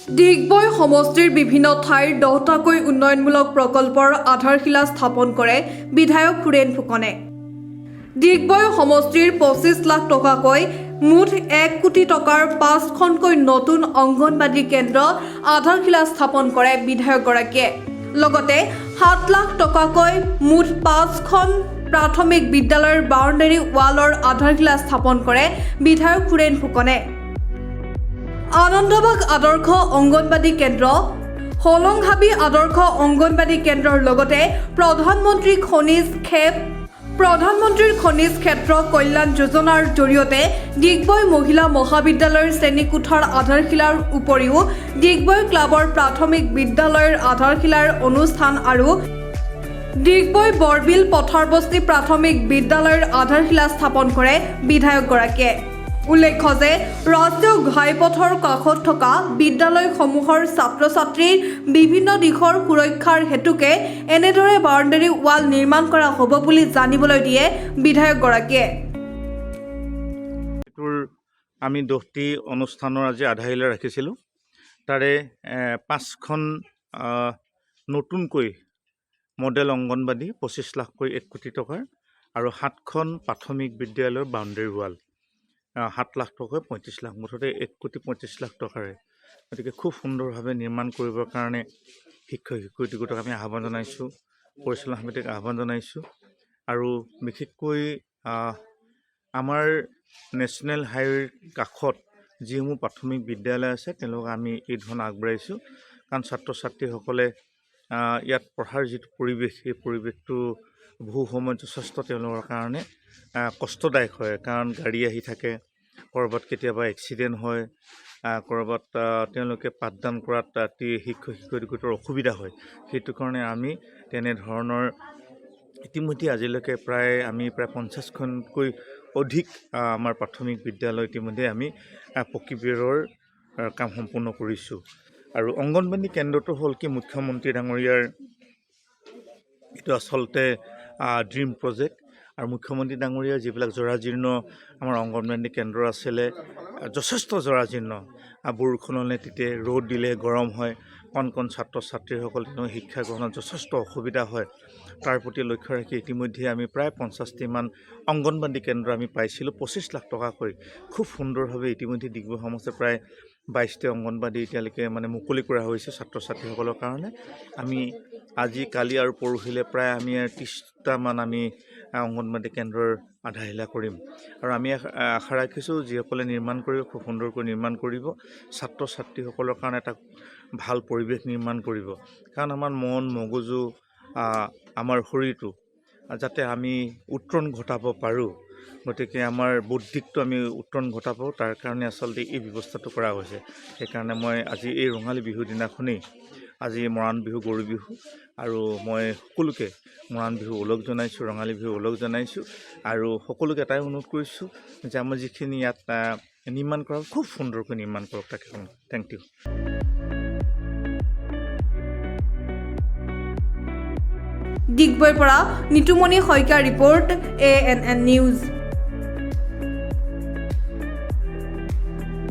ডিগবৈ সমষ্টিৰ বিভিন্ন ঠাইৰ 10টাকৈ উন্নয়নমূলক প্ৰকল্পৰ আধাৰশিলা স্থাপন কৰে বিধায়ক সুৰেন ফুকনে। ডিগবৈ সমষ্টিৰ 25 লাখ টকাকৈ মুঠ 1 কোটি টকাৰ 5খনকৈ নতুন অংগনবাদী কেন্দ্ৰ আধাৰশিলা স্থাপন কৰে বিধায়কগৰাকীয়ে। লগতে 7 লাখ টকাকৈ মুঠ 5খন প্ৰাথমিক বিদ্যালয়ৰ বাউণ্ডাৰী ৱালৰ আধাৰশিলা স্থাপন কৰে বিধায়ক সুৰেন ফুকনে। আনন্দবাগ আদৰ্শ অংগনবাদী কেন্দ্ৰ, হলংহাবি আদৰ্শ অংগনবাদী কেন্দ্ৰৰ লগতে প্ৰধানমন্ত্ৰীৰ খনিজ ক্ষেত্ৰ কল্যাণ যোজনাৰ জৰিয়তে ডিগবৈ মহিলা মহাবিদ্যালয়ৰ শ্ৰেণীকোঠাৰ আধাৰশিলাৰ উপৰিও ডিগবৈ ক্লাবৰ প্ৰাথমিক বিদ্যালয়ৰ আধাৰশিলাৰ অনুষ্ঠান আৰু ডিগবৈ বৰবিল পথাৰবস্তি প্ৰাথমিক বিদ্যালয়ৰ আধাৰশিলা স্থাপন কৰে বিধায়কগৰাকীয়ে। উল্লেখ্য যে ৰাষ্ট্ৰীয় ঘাইপথৰ কাষত থকা বিদ্যালয়সমূহৰ ছাত্ৰ-ছাত্ৰীৰ বিভিন্ন দিশৰ সুৰক্ষাৰ হেতুকে এনেদৰে বাউণ্ডাৰী ৱাল নিৰ্মাণ কৰা হ'ব বুলি জানিবলৈ দিয়ে বিধায়কগৰাকীয়ে। আমি 10টি অনুষ্ঠানৰ আজি আধাৰশিলা ৰাখিছিলোঁ। তাৰে 5খন নতুনকৈ মডেল অংগনবাদী 25 লাখকৈ 1 কোটি টকাৰ আৰু 7খন প্ৰাথমিক বিদ্যালয়ৰ বাউণ্ডাৰী ৱাল 7 লাখ টকাকৈ 35 লাখ, মুঠতে 1 কোটি 35 লাখ টকাৰে। গতিকে খুব সুন্দৰভাৱে নিৰ্মাণ কৰিবৰ কাৰণে শিক্ষক-শিক্ষয়িত্ৰীক আমি আহ্বান জনাইছোঁ, পৰিচালনা সমিতিক আহ্বান জনাইছোঁ। আৰু বিশেষকৈ আমাৰ নেশ্যনেল হাইৱেৰ কাষত যিসমূহ প্ৰাথমিক বিদ্যালয় আছে তেওঁলোকক আমি এই ধৰণে আগবাঢ়িছোঁ, কাৰণ ছাত্ৰ ছাত্ৰীসকলে ইয়াত পঢ়াৰ যিটো পৰিৱেশ, সেই পৰিৱেশটো বহু সময়ত যথেষ্ট তেওঁলোকৰ কাৰণে কষ্টদায়ক হয়, কাৰণ গাড়ী আহি থাকে, ক'ৰবাত কেতিয়াবা এক্সিডেণ্ট হয়, ক'ৰবাত তেওঁলোকে পাঠদান কৰাত শিক্ষক-শিক্ষয়িত্ৰীৰ অসুবিধা হয়। সেইটো কাৰণে আমি তেনেধৰণৰ ইতিমধ্যে আজিলৈকে আমি প্ৰায় 50খনকৈ অধিক আমাৰ প্ৰাথমিক বিদ্যালয় ইতিমধ্যে আমি পকী বেৰৰ কাম সম্পূৰ্ণ কৰিছোঁ। আৰু অংগনবাদী কেন্দ্ৰটো হ'ল কি মুখ্যমন্ত্ৰী ডাঙৰীয়াৰ এইটো আচলতে ড্ৰিম প্ৰজেক্ট। আৰু মুখ্যমন্ত্ৰী ডাঙৰীয়াৰ যিবিলাক জৰাজীৰ্ণ আমাৰ অংগনবাদী কেন্দ্ৰ আছিলে, যথেষ্ট জৰাজীৰ্ণ, বৰষুণ হ'লে তেতিয়া ৰ'দ দিলে গৰম হয়, কণ ছাত্ৰ ছাত্ৰীসকল শিক্ষা গ্ৰহণত যথেষ্ট অসুবিধা হয়। তাৰ প্ৰতি লক্ষ্য ৰাখি ইতিমধ্যে আমি প্ৰায় 50টিমান অংগনবাদী কেন্দ্ৰ আমি পাইছিলোঁ 25 লাখ টকাকৈ। খুব সুন্দৰভাৱে ইতিমধ্যে ডিগবৈ সমষ্টিৰ প্ৰায় 22টি অংগনবাদী এতিয়ালৈকে মুকলি কৰা হৈছে ছাত্ৰ ছাত্ৰীসকলৰ কাৰণে। আমি আজি, কালি আৰু পৰহিলৈ প্ৰায় আমি 30টামান আমি অংগনবাদী কেন্দ্ৰৰ আধাৰশিলা কৰিম। আৰু আমি আশা ৰাখিছোঁ যিসকলে নিৰ্মাণ কৰিব খুব সুন্দৰকৈ নিৰ্মাণ কৰিব, ছাত্ৰ ছাত্ৰীসকলৰ কাৰণে এটা ভাল পৰিৱেশ নিৰ্মাণ কৰিব। কাৰণ আমাৰ মন মগজু, আমাৰ শৰীৰটো যাতে আমি উত্তৰণ ঘটাব পাৰোঁ, গতিকে আমাৰ বৌদ্ধিকটো আমি উত্তৰণ ঘটাব, তাৰ কাৰণে আচলতে এই ব্যৱস্থাটো কৰা হৈছে। সেইকাৰণে মই আজি এই ৰঙালী বিহুৰ দিনাখনেই, আজি মৰাণ বিহু, গৰু বিহু, আৰু মই সকলোকে মৰাণ বিহু ওলগ জনাইছোঁ, ৰঙালী বিহু ওলগ জনাইছোঁ। আৰু সকলোকে এটাই অনুৰোধ কৰিছোঁ যে আমাৰ যিখিনি ইয়াত নিৰ্মাণ কৰা খুব সুন্দৰকৈ নিৰ্মাণ কৰক। তাকে থেংক ইউ। ডিগবৈৰ পৰা নিতুমণি শইকীয়াৰ ৰিপৰ্ট, ANN নিউজ।